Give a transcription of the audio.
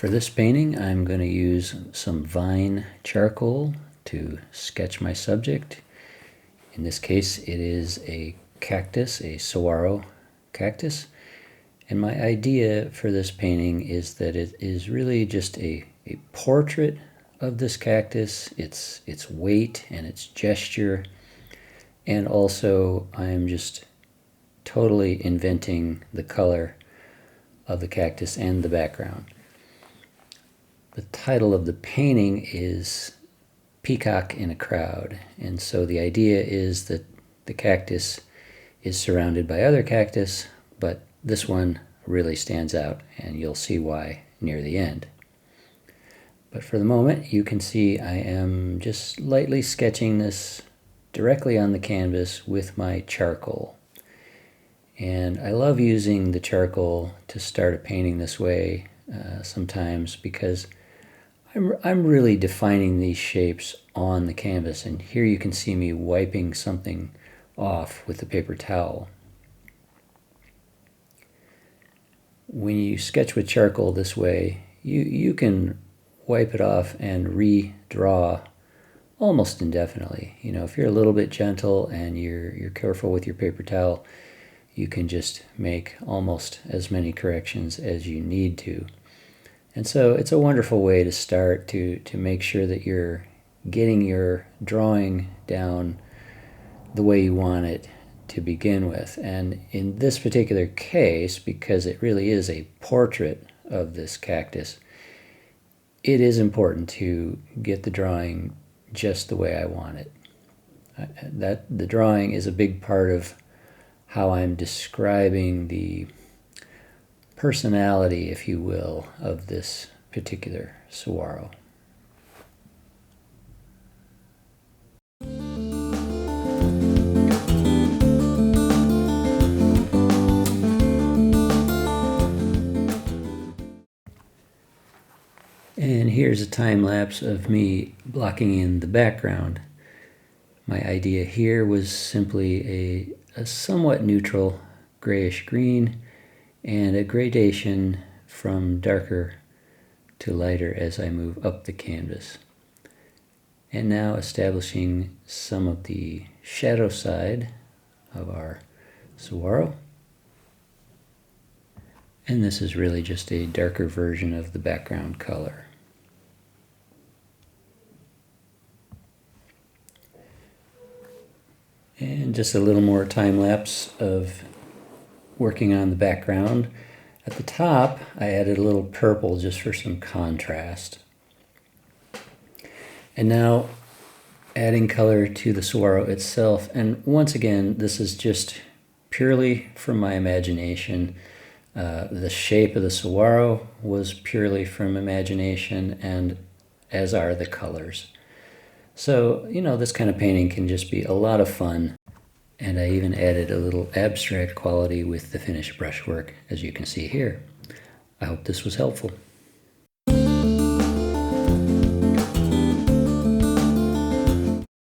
For this painting, I'm going to use some vine charcoal to sketch my subject. In this case, it is a cactus, a saguaro cactus. And my idea for this painting is that it is really just a portrait of this cactus, its weight and its gesture. And also, I'm just totally inventing the color of the cactus and the background. The title of the painting is Peacock in a Crowd, and so the idea is that the cactus is surrounded by other cactus, but this one really stands out, and you'll see why near the end. But for the moment, you can see I am just lightly sketching this directly on the canvas with my charcoal. And I love using the charcoal to start a painting this way sometimes because I'm really defining these shapes on the canvas, and here you can see me wiping something off with the paper towel. When you sketch with charcoal this way, you can wipe it off and redraw almost indefinitely. You know, if you're a little bit gentle and you're careful with your paper towel, you can just make almost as many corrections as you need to. And so it's a wonderful way to start to make sure that you're getting your drawing down the way you want it to begin with. And in this particular case, because it really is a portrait of this cactus, it is important to get the drawing just the way I want it. That the drawing is a big part of how I'm describing the personality, if you will, of this particular saguaro. And here's a time lapse of me blocking in the background. My idea here was simply a somewhat neutral grayish green and a gradation from darker to lighter as I move up the canvas. And now establishing some of the shadow side of our saguaro. And this is really just a darker version of the background color. And just a little more time lapse of working on the background. At the top, I added a little purple just for some contrast. And now adding color to the saguaro itself. And once again, this is just purely from my imagination. The shape of the saguaro was purely from imagination, and as are the colors. So, you know, this kind of painting can just be a lot of fun. And I even added a little abstract quality with the finished brushwork, as you can see here. I hope this was helpful.